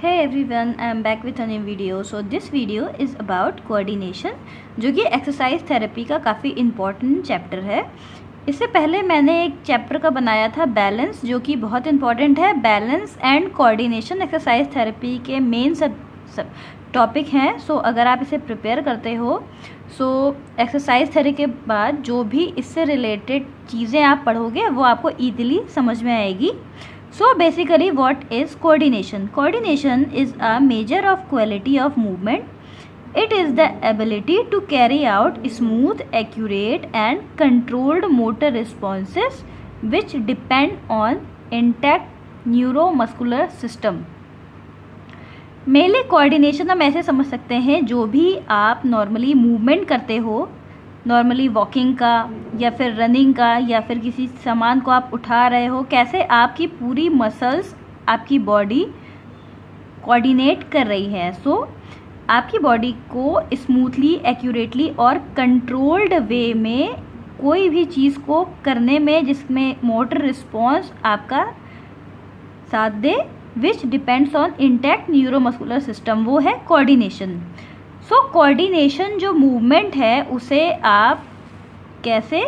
Hey everyone, I am back with a new video. So this video is about coordination, जो कि exercise therapy का काफ़ी important chapter है। इससे पहले मैंने एक चैप्टर का बनाया था बैलेंस, जो कि बहुत इम्पॉर्टेंट है। Balance and coordination exercise therapy के मेन सब टॉपिक हैं। सो अगर आप इसे प्रिपेयर करते हो, सो एक्सरसाइज थेरेपी के बाद जो भी इससे रिलेटेड चीज़ें आप पढ़ोगे वो आपको ईजिली समझ में आएगी। So basically what is coordination? Coordination is a measure of quality of movement. It is the ability to carry out smooth, accurate and controlled motor responses which depend on intact neuromuscular system. Mainly coordination हम ऐसे समझ सकते हैं, जो भी आप normally movement करते हो, नॉर्मली वॉकिंग का या फिर रनिंग का या फिर किसी सामान को आप उठा रहे हो, कैसे आपकी पूरी मसल्स, आपकी बॉडी कोऑर्डिनेट कर रही है। सो आपकी बॉडी को स्मूथली, एक्यूरेटली और कंट्रोल्ड वे में कोई भी चीज़ को करने में जिसमें मोटर रिस्पॉन्स आपका साथ दे, which depends on intact neuromuscular system, वो है कोऑर्डिनेशन। सो कोऑर्डिनेशन जो मूवमेंट है उसे आप कैसे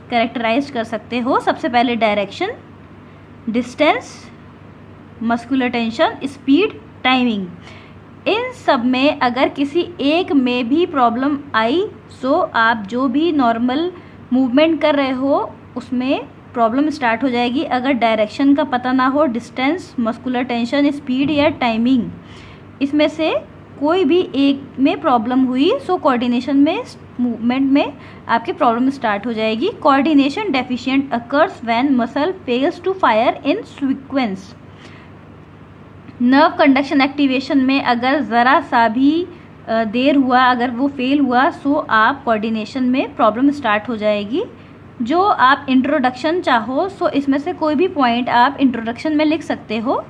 कैरेक्टराइज कर सकते हो? सबसे पहले direction, distance, muscular tension, speed, timing. इन सब में अगर किसी एक में भी प्रॉब्लम आई, सो आप जो भी नॉर्मल मूवमेंट कर रहे हो उसमें प्रॉब्लम स्टार्ट हो जाएगी। अगर डायरेक्शन का पता ना हो, डिस्टेंस, मस्कुलर टेंशन, स्पीड या टाइमिंग, इसमें से कोई भी एक में प्रॉब्लम हुई, सो कोऑर्डिनेशन में, मूवमेंट में आपकी प्रॉब्लम स्टार्ट हो जाएगी। Coordination deficient occurs when muscle fails to fire in sequence. Nerve conduction activation में अगर ज़रा सा भी देर हुआ, अगर वो फेल हुआ, सो आप कोऑर्डिनेशन में प्रॉब्लम स्टार्ट हो जाएगी। जो आप इंट्रोडक्शन चाहो, सो इसमें से कोई भी पॉइंट आप इंट्रोडक्शन में लिख सकते हो।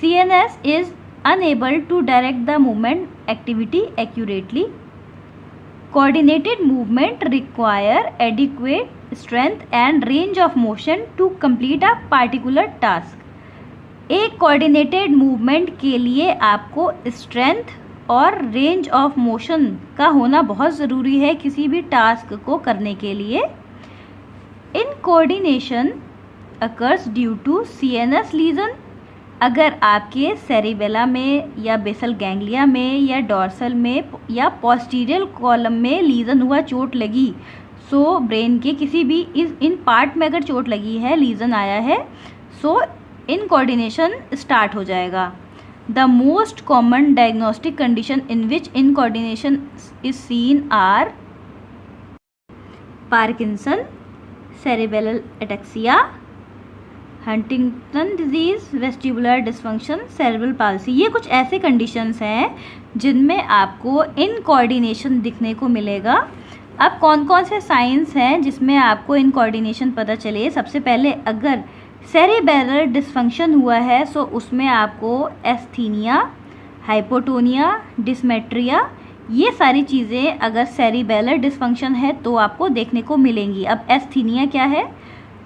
CNS is unable to direct the movement activity accurately. Coordinated movement require adequate strength and range of motion to complete a particular task. एक coordinated movement के लिए आपको strength और range of motion का होना बहुत ज़रूरी है किसी भी टास्क को करने के लिए। Incoordination occurs due to CNS lesion. अगर आपके सेरिबेला में या बेसल गैंग्लिया में या डॉर्सल में या पोस्टीरियर कॉलम में लीजन हुआ, चोट लगी, सो ब्रेन के किसी भी इन पार्ट में अगर चोट लगी है, लीजन आया है, सो इनकोऑर्डिनेशन स्टार्ट हो जाएगा। The most common diagnostic condition in which incoordination is seen are Parkinson, cerebellar ataxia, Huntington disease, vestibular dysfunction, cerebral palsy. ये कुछ ऐसे कंडीशंस हैं जिनमें आपको इनकोऑर्डिनेशन दिखने को मिलेगा। अब कौन कौन से साइंस हैं जिसमें आपको इनकोऑर्डिनेशन पता चले? सबसे पहले अगर सेरिबेलर डिसफंक्शन हुआ है, सो उसमें आपको एस्थीनिया, हाइपोटोनिया, डिसमेट्रिया, ये सारी चीज़ें अगर सेरिबेलर डिसफंक्शन है तो आपको देखने को मिलेंगी। अब एस्थीनिया क्या है?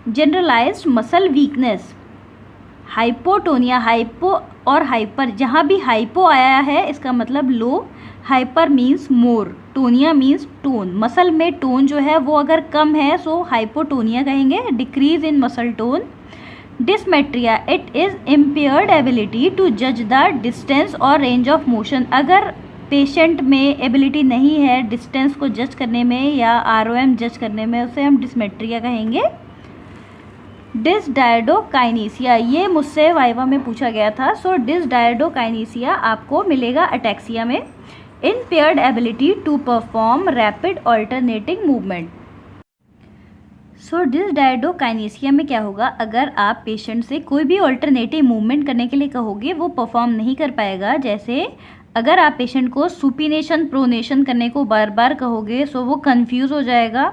Generalised muscle weakness. Hypotonia, hypo और हाइपर, जहाँ भी हाइपो आया है इसका मतलब low, hyper means more, tonia means tone. Muscle में टोन जो है वो अगर कम है, सो हाइपोटोनिया कहेंगे, decrease in muscle tone. Dysmetria, it is impaired ability to जज द डिस्टेंस और रेंज ऑफ मोशन। अगर पेशेंट में एबिलिटी नहीं है डिस्टेंस को जज करने में या ROM जज करने में, उसे हम डिसमेट्रिया कहेंगे। डिसडायडोकाइनेसिया, ये मुझसे वाइवा में पूछा गया था। सो डिसडायडोकाइनेसिया आपको मिलेगा अटैक्सिया में। Impaired ability to perform rapid alternating movement. So dysdiadochokinesia में क्या होगा? अगर आप पेशेंट से कोई भी ऑल्टरनेटिव मूवमेंट करने के लिए कहोगे, वो परफॉर्म नहीं कर पाएगा। जैसे अगर आप पेशेंट को सुपिनेशन, प्रोनेशन करने को बार बार कहोगे, सो वो कंफ्यूज हो जाएगा।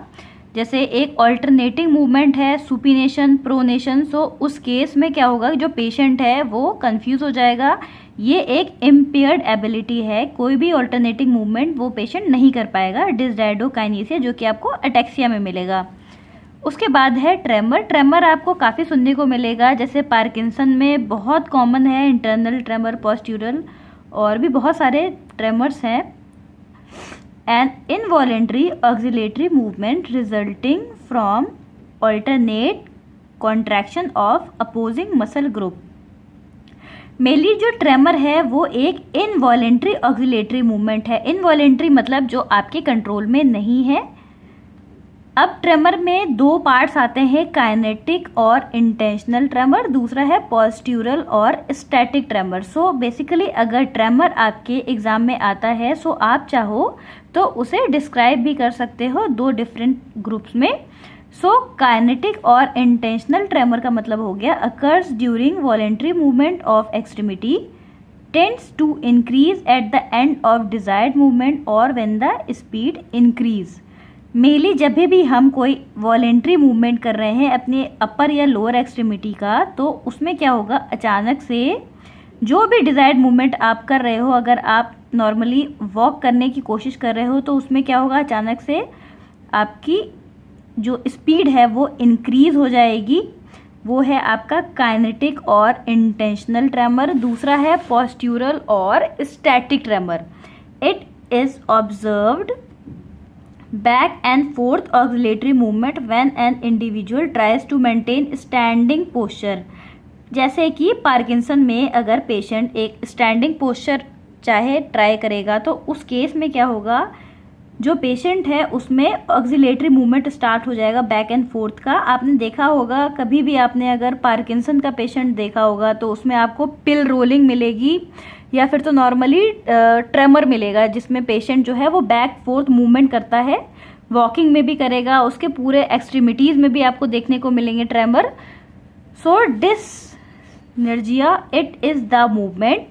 जैसे एक ऑल्टरनेटिंग मूवमेंट है, सुपिनेशन, प्रोनेशन, सो उस केस में क्या होगा? जो पेशेंट है वो कंफ्यूज हो जाएगा। ये एक इम्पेयर्ड एबिलिटी है, कोई भी ऑल्टरनेटिंग मूवमेंट वो पेशेंट नहीं कर पाएगा। डिसडायडोकाइनेसिया, जो कि आपको अटैक्सिया में मिलेगा। उसके बाद है ट्रेमर। ट्रेमर आपको काफ़ी सुनने को मिलेगा, जैसे पार्किंसन में बहुत कॉमन है इंटरनल ट्रेमर, पोस्ट्यूरल, और भी बहुत सारे ट्रेमर्स हैं। An involuntary oscillatory movement resulting from alternate contraction of opposing muscle group. Mainly जो ट्रेमर है वो एक इनवॉलेंट्री ऑक्सिलेटरी मूवमेंट है। इनवॉलेंट्री मतलब जो आपके कंट्रोल में नहीं है। अब ट्रेमर में दो पार्ट्स आते हैं, काइनेटिक और इंटेंशनल ट्रेमर, दूसरा है पोस्ट्यूरल और स्टैटिक ट्रेमर। सो बेसिकली अगर ट्रेमर आपके एग्जाम में आता है सो आप चाहो तो उसे डिस्क्राइब भी कर सकते हो दो डिफरेंट ग्रुप्स में। सो काइनेटिक और इंटेंशनल ट्रेमर का मतलब हो गया occurs during voluntary movement of extremity, tends to increase at the end of desired movement और when the speed increase. Mainly जब भी हम कोई वॉलेंट्री मूवमेंट कर रहे हैं अपने अपर या लोअर एक्सट्रीमिटी का, तो उसमें क्या होगा, अचानक से जो भी डिजायर्ड मूवमेंट आप कर रहे हो, अगर आप नॉर्मली वॉक करने की कोशिश कर रहे हो तो उसमें क्या होगा, अचानक से आपकी जो स्पीड है वो इंक्रीज हो जाएगी। वो है आपका काइनेटिक और इंटेंशनल ट्रेमर। दूसरा है पोस्ट्यूरल और static tremor. It is observed back and forth oscillatory movement when an individual tries to maintain standing posture। जैसे कि पार्किंसन में अगर पेशेंट एक स्टैंडिंग पोस्चर चाहे ट्राई करेगा तो उस केस में क्या होगा, जो पेशेंट है उसमें ऑक्सिलेटरी मूवमेंट स्टार्ट हो जाएगा बैक एंड फोर्थ का। आपने देखा होगा, कभी भी आपने अगर पार्किंसन का पेशेंट देखा होगा तो उसमें आपको पिल रोलिंग मिलेगी या फिर तो नॉर्मली ट्रेमर मिलेगा, जिसमें पेशेंट जो है वो बैक फोर्थ मूवमेंट करता है, वॉकिंग में भी करेगा, उसके पूरे एक्सट्रीमिटीज़ में भी आपको देखने को मिलेंगे tremor. So dyssynergia it is the movement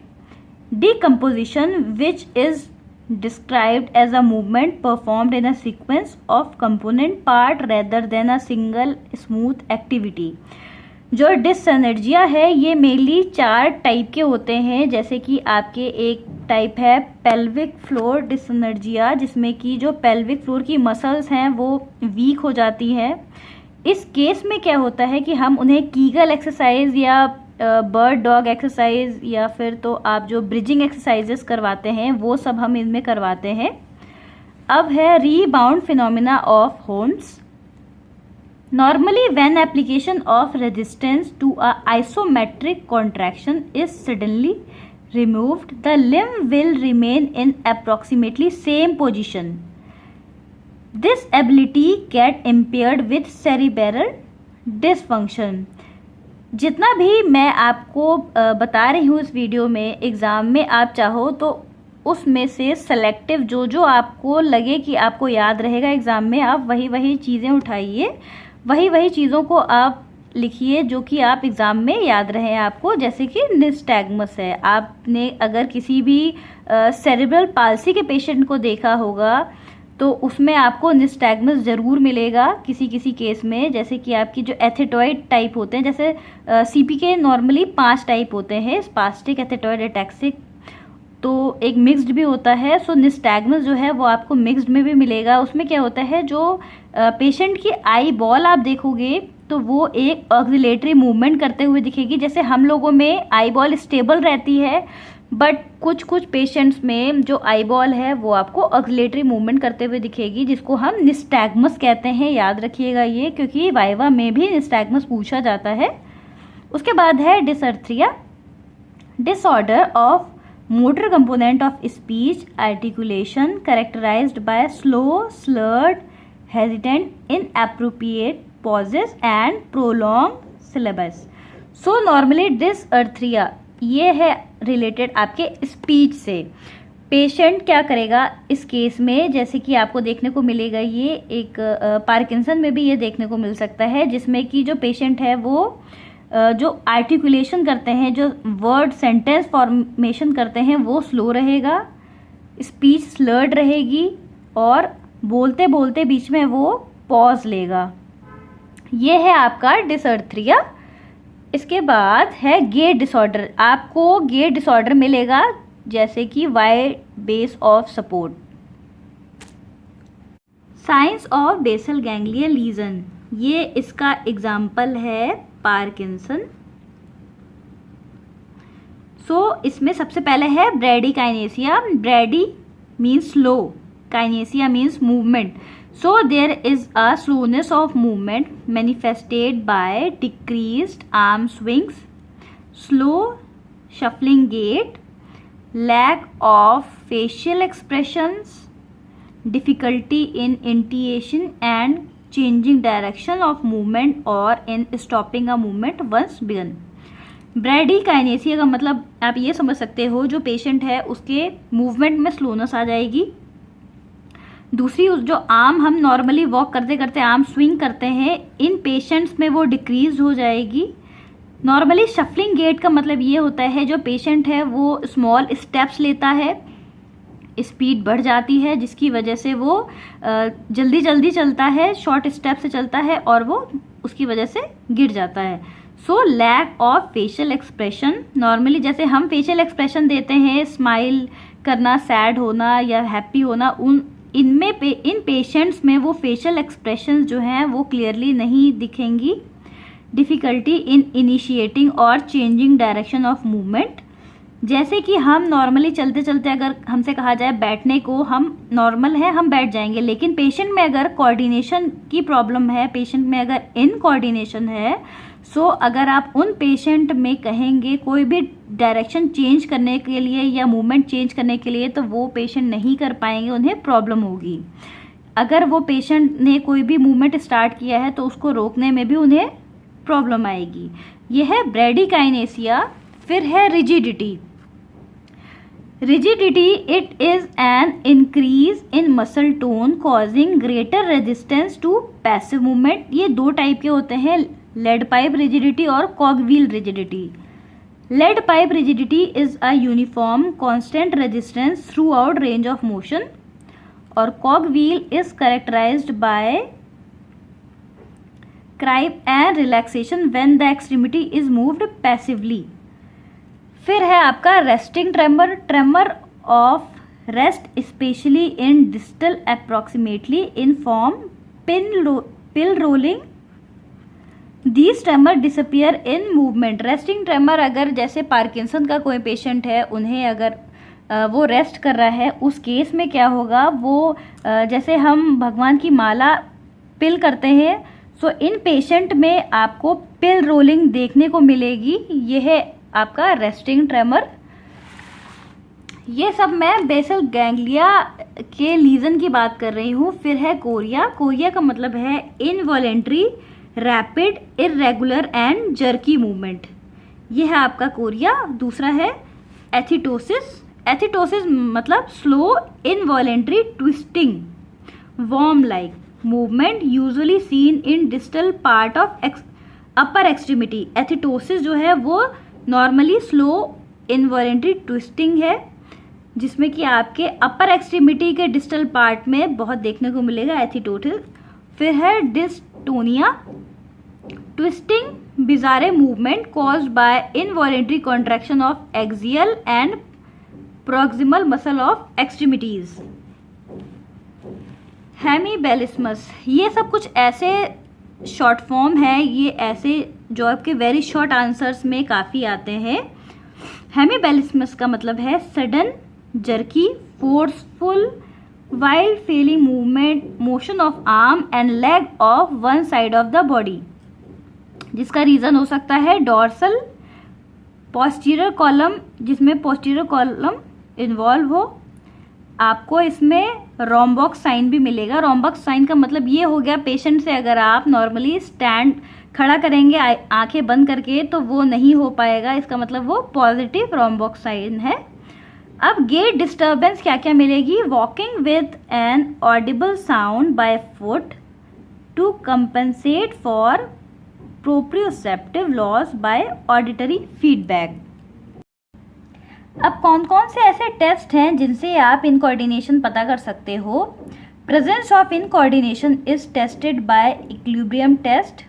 decomposition which is described as a movement performed in a sequence of component part rather than a single smooth activity। जो डिसएनर्जिया है ये मेनली 4 टाइप के होते हैं, जैसे कि आपके एक टाइप है पेल्विक फ्लोर डिसएनर्जिया, जिसमें कि जो पेल्विक फ्लोर की मसल्स हैं वो वीक हो जाती हैं। इस केस में क्या होता है कि हम उन्हें कीगल एक्सरसाइज या बर्ड डॉग एक्सरसाइज या फिर तो आप जो ब्रिजिंग एक्सरसाइजेस करवाते हैं वो सब हम इनमें करवाते हैं। अब है rebound phenomena of Holmes. Normally when application of resistance to a isometric contraction is suddenly removed, the limb will remain in approximately same position. This ability get impaired with cerebral dysfunction। जितना भी मैं आपको बता रही हूँ इस video में, exam में आप चाहो तो उसमें से सेलेक्टिव जो जो आपको लगे कि आपको याद रहेगा एग्ज़ाम में, आप वही चीज़ें उठाइए, वही चीज़ों को आप लिखिए जो कि आप एग्ज़ाम में याद रहे आपको। जैसे कि निस्टैग्मस है, आपने अगर किसी भी सेरेब्रल पाल्सी के पेशेंट को देखा होगा तो उसमें आपको निस्टैग्मस ज़रूर मिलेगा किसी किसी केस में। जैसे कि आपकी जो एथेटॉइड टाइप होते हैं, जैसे सीपी के नॉर्मली 5 टाइप होते हैं, स्पास्टिक, एथेटॉइड, एटैक्सिक, तो एक मिक्स्ड भी होता है। सो निस्टैग्मस जो है वो आपको मिक्स्ड में भी मिलेगा। उसमें क्या होता है, जो पेशेंट की आई बॉल आप देखोगे तो वो एक ऑक्सिलेटरी मूवमेंट करते हुए दिखेगी। जैसे हम लोगों में आई बॉल स्टेबल रहती है, बट कुछ पेशेंट्स में जो आई बॉल है वो आपको ऑक्सिलेटरी मूवमेंट करते हुए दिखेगी, जिसको हम निस्टैग्मस कहते हैं। याद रखिएगा ये, क्योंकि वाइवा में भी निस्टैग्मस पूछा जाता है। उसके बाद है dysarthria, disorder of motor component of speech articulation characterised by slow, slurred, hesitant, inappropriate pauses and prolonged syllabus। So normally dysarthria ये है रिलेटेड आपके स्पीच से। पेशेंट क्या करेगा इस केस में, जैसे कि आपको देखने को मिलेगा, ये एक पार्किंसन में भी ये देखने को मिल सकता है, जिसमें कि जो पेशेंट है वो जो आर्टिकुलेशन करते हैं, जो वर्ड सेंटेंस फॉर्मेशन करते हैं वो स्लो रहेगा, स्पीच स्लर्ड रहेगी और बोलते बोलते बीच में वो पॉज लेगा। ये है आपका डिसअर्थ्रिया। इसके बाद है गेट डिसऑर्डर। आपको गेट डिसऑर्डर मिलेगा जैसे कि wide base of support. Signs of basal ganglion lesion. ये इसका एग्जाम्पल है पार्किंसन। इसमें सबसे पहले है bradykinesia. Brady means slow, kinesia means movement. There is a slowness of movement manifested by decreased arm swings, slow shuffling gait, lack of facial expressions, difficulty in intonation and changing direction of movement or in stopping a movement once begun। ब्रैडीकाइनेसिया का मतलब आप ये समझ सकते हो, जो patient है उसके मूवमेंट में स्लोनेस आ जाएगी। दूसरी, जो आर्म हम नॉर्मली वॉक करते करते आर्म स्विंग करते हैं, इन पेशेंट्स में वो डिक्रीज हो जाएगी। नॉर्मली शफलिंग गेट का मतलब ये होता है, जो पेशेंट है वो स्मॉल स्टेप्स लेता है, स्पीड बढ़ जाती है, जिसकी वजह से वो जल्दी जल्दी चलता है, शॉर्ट स्टेप से चलता है और वो उसकी वजह से गिर जाता है। Lack of facial expression, normally जैसे हम फेशियल एक्सप्रेशन देते हैं, स्माइल करना, सैड होना या हैप्पी होना, इन पेशेंट्स में वो फेशियल एक्सप्रेशंस जो हैं वो क्लियरली नहीं दिखेंगी। डिफ़िकल्टी इन इनिशिएटिंग और चेंजिंग डायरेक्शन ऑफ मूवमेंट, जैसे कि हम नॉर्मली चलते चलते अगर हमसे कहा जाए बैठने को, हम नॉर्मल है हम बैठ जाएंगे, लेकिन पेशेंट में अगर कोऑर्डिनेशन की प्रॉब्लम है, पेशेंट में अगर इनकोऑर्डिनेशन है, अगर आप उन पेशेंट में कहेंगे कोई भी डायरेक्शन चेंज करने के लिए या मूवमेंट चेंज करने के लिए, तो वो पेशेंट नहीं कर पाएंगे, उन्हें प्रॉब्लम होगी। अगर वो पेशेंट ने कोई भी मूवमेंट स्टार्ट किया है तो उसको रोकने में भी उन्हें प्रॉब्लम आएगी। यह है ब्रैडीकाइनेसिया। फिर है rigidity. Rigidity, it is an increase in muscle tone causing greater resistance to passive movement. ये दो टाइप के होते हैं, लेड पाइप रिजिडिटी और cogwheel rigidity. Lead pipe rigidity is a uniform constant resistance throughout range of motion, और cogwheel is characterised by grip and relaxation when the extremity is moved passively. फिर है आपका resting tremor. Tremor of rest especially in distal approximately in form pill rolling, these tremor disappear in movement. Resting tremor, अगर जैसे Parkinson का कोई patient है, उन्हें अगर वो रेस्ट कर रहा है, उस केस में क्या होगा, वो जैसे हम भगवान की माला पिल करते हैं, इन पेशेंट में आपको पिल रोलिंग देखने को मिलेगी। यह है आपका रेस्टिंग ट्रेमर। ये सब मैं बेसल गैंग्लिया के लीजन की बात कर रही हूँ। फिर है कोरिया। कोरिया का मतलब है involuntary rapid irregular and jerky movement. यह है आपका कोरिया। दूसरा है एथिटोसिस। एथिटोसिस मतलब slow involuntary twisting worm like movement usually seen in distal part of upper extremity। Athetosis जो है वो नॉर्मली स्लो इनवॉलेंट्री ट्विस्टिंग है, जिसमें कि आपके अपर एक्सट्रीमिटी के डिस्टल पार्ट में बहुत देखने को मिलेगा एथिटोसिस। फिर है dystonia, twisting bizarre movement caused by involuntary contraction of axial and proximal muscle of extremities. Hemiballismus, ये सब कुछ ऐसे शॉर्ट फॉर्म है, ये ऐसे जो आपके वेरी शॉर्ट आंसर्स में काफ़ी आते हैं। हेमीबेलिस्मस का मतलब है sudden jerky forceful wild feeling movement motion of arm and leg of one side of the body, जिसका रीज़न हो सकता है डॉर्सल पोस्टीरियर कॉलम, जिसमें पोस्टीरियर कॉलम इन्वॉल्व हो। आपको इसमें रोम्बॉक्स साइन भी मिलेगा। रोम्बॉक्स साइन का मतलब ये हो गया, पेशेंट से अगर आप नॉर्मली स्टैंड खड़ा करेंगे आंखें बंद करके तो वो नहीं हो पाएगा, इसका मतलब वो पॉजिटिव रोम्बॉक्स साइन है। अब गेट डिस्टर्बेंस क्या क्या मिलेगी, walking with an audible sound by foot to compensate for proprioceptive loss by auditory feedback. अब कौन कौन से ऐसे टेस्ट हैं जिनसे आप इनकोऑर्डिनेशन पता कर सकते हो। Presence of incoordination is tested by equilibrium test,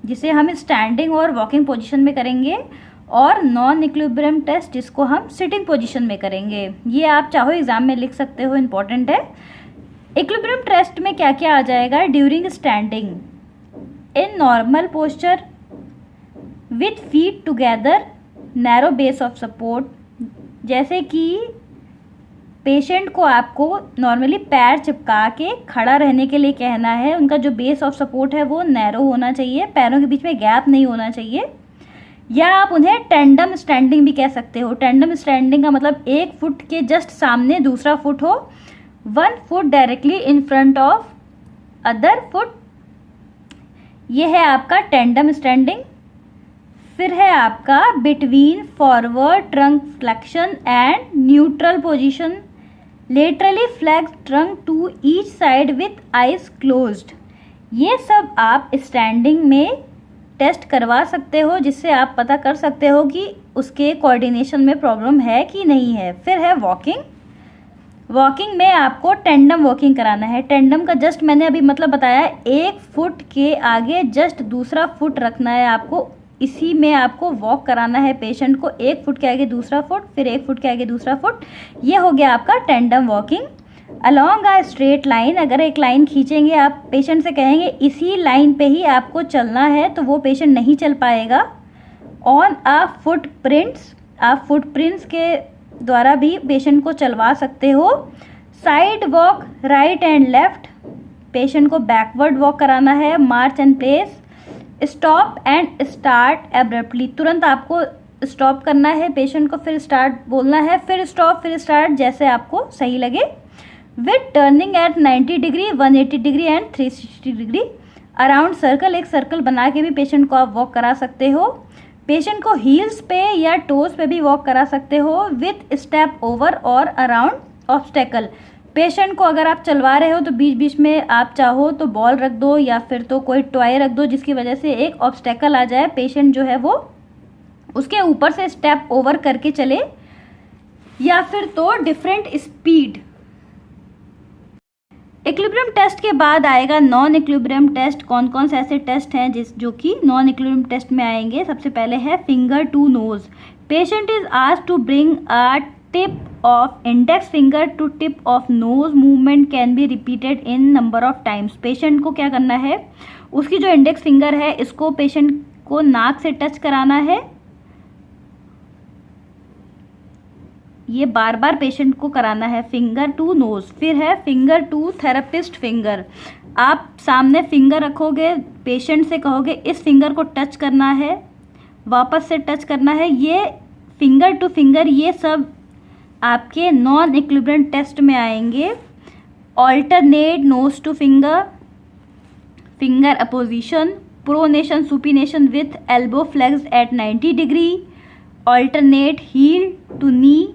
जिसे हम स्टैंडिंग और वॉकिंग पोजीशन में करेंगे, और नॉन इक्विलिब्रियम टेस्ट जिसको हम सिटिंग पोजीशन में करेंगे। ये आप चाहो एग्जाम में लिख सकते हो, इंपॉर्टेंट है। इक्विलिब्रियम टेस्ट में क्या क्या आ जाएगा, during standing in normal posture with feet together, narrow base of support. जैसे कि पेशेंट को आपको नॉर्मली पैर चिपका के खड़ा रहने के लिए कहना है। उनका जो बेस ऑफ सपोर्ट है वो नैरो होना चाहिए, पैरों के बीच में गैप नहीं होना चाहिए। या आप उन्हें टेंडम स्टैंडिंग भी कह सकते हो। टेंडम स्टैंडिंग का मतलब एक फुट के जस्ट सामने दूसरा फुट हो, one foot directly in front of other foot. ये है आपका टेंडम स्टैंडिंग। फिर है आपका between forward trunk flexion and neutral position, laterally flex trunk to each side with eyes closed. ये सब आप स्टैंडिंग में टेस्ट करवा सकते हो, जिससे आप पता कर सकते हो कि उसके कोऑर्डिनेशन में प्रॉब्लम है कि नहीं है। फिर है वॉकिंग। वॉकिंग में आपको टेंडम वॉकिंग कराना है। टेंडम का जस्ट मैंने अभी मतलब बताया, एक फुट के आगे जस्ट दूसरा फुट रखना है आपको, इसी में आपको वॉक कराना है पेशेंट को। एक फुट के आगे दूसरा फुट, फिर एक फुट के आगे दूसरा फुट। ये हो गया आपका tandem walking. Along a straight line, अगर एक लाइन खींचेंगे आप, पेशेंट से कहेंगे इसी लाइन पे ही आपको चलना है, तो वो पेशेंट नहीं चल पाएगा। ऑन अ फुटप्रिंट्स, आप फुटप्रिंट्स के द्वारा भी पेशेंट को चलवा सकते हो। Side walk right and left, patient को बैकवर्ड वॉक कराना है। March and place, stop and start abruptly, तुरंत आपको स्टॉप करना है पेशेंट को, फिर स्टार्ट बोलना है, फिर स्टॉप फिर स्टार्ट, जैसे आपको सही लगे। With turning at 90 degree, 180 degree and 360 degree around circle, एक सर्कल बना के भी पेशेंट को आप वॉक करा सकते हो। पेशेंट को हील्स पे या टोज पे भी वॉक करा सकते हो विथ स्टेप ओवर और अराउंड ऑब्स्टेकल। पेशेंट को अगर आप चलवा रहे हो तो बीच बीच में आप चाहो तो बॉल रख दो या फिर तो कोई टॉय रख दो, जिसकी वजह से एक ऑब्स्टेकल आ जाए, पेशेंट जो है वो उसके ऊपर से स्टेप ओवर करके चले, या फिर तो डिफरेंट स्पीड। इक्विलिब्रियम टेस्ट के बाद आएगा नॉन इक्विलिब्रियम टेस्ट। कौन कौन से ऐसे टेस्ट हैं जो कि नॉन इक्विलिब्रियम टेस्ट में आएंगे। सबसे पहले है finger to nose. Patient is asked to bring a tip of index finger to tip of nose, movement can be repeated in number of times. Patient को क्या करना है, उसकी जो इंडेक्स फिंगर है इसको पेशेंट को नाक से टच कराना है, ये बार बार पेशेंट को कराना है, फिंगर टू नोज। फिर है फिंगर टू थेरेपिस्ट फिंगर। आप सामने फिंगर रखोगे, पेशेंट से कहोगे इस फिंगर को टच करना है, वापस से टच करना है। ये फिंगर टू फिंगर, ये सब आपके नॉन इक्विलिब्रियम टेस्ट में आएंगे। Alternate nose to finger, finger opposition, pronation supination with elbow flexed at 90 degree, alternate heel to knee,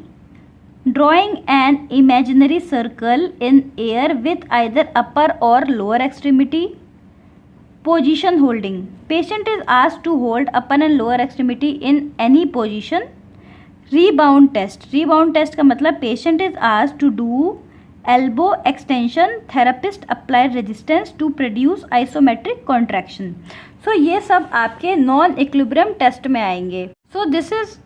drawing an imaginary circle in air with either upper or lower extremity, position holding. Patient is asked to hold upper and lower extremity in any position. Rebound test. Rebound test का मतलब patient is asked to do elbow extension. Therapist applied resistance to produce isometric contraction. So ये सब आपके non equilibrium test में आएंगे. So this is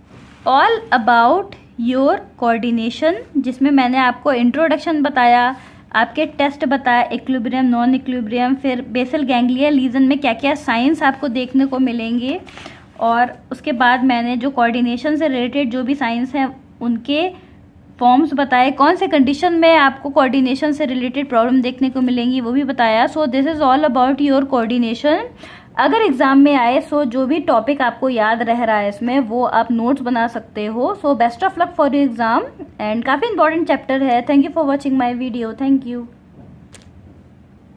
all about your coordination, जिसमें मैंने आपको इंट्रोडक्शन बताया, आपके टेस्ट बताया, इक्विलिब्रियम नॉन इक्विलिब्रियम, फिर बेसल गैंग्लिया लीजन में क्या क्या साइंस आपको देखने को मिलेंगे, और उसके बाद मैंने जो कोऑर्डिनेशन से रिलेटेड जो भी साइंस हैं उनके फॉर्म्स बताए, कौन से कंडीशन में आपको कोऑर्डिनेशन से रिलेटेड प्रॉब्लम देखने को मिलेंगी वो भी बताया। So this is all about your coordination. अगर एग्जाम में आए सो जो भी टॉपिक आपको याद रह रहा है इसमें वो आप नोट्स बना सकते हो। So best of luck for your exam, and काफ़ी इंपॉर्टेंट चैप्टर है। Thank you for watching my video. Thank you.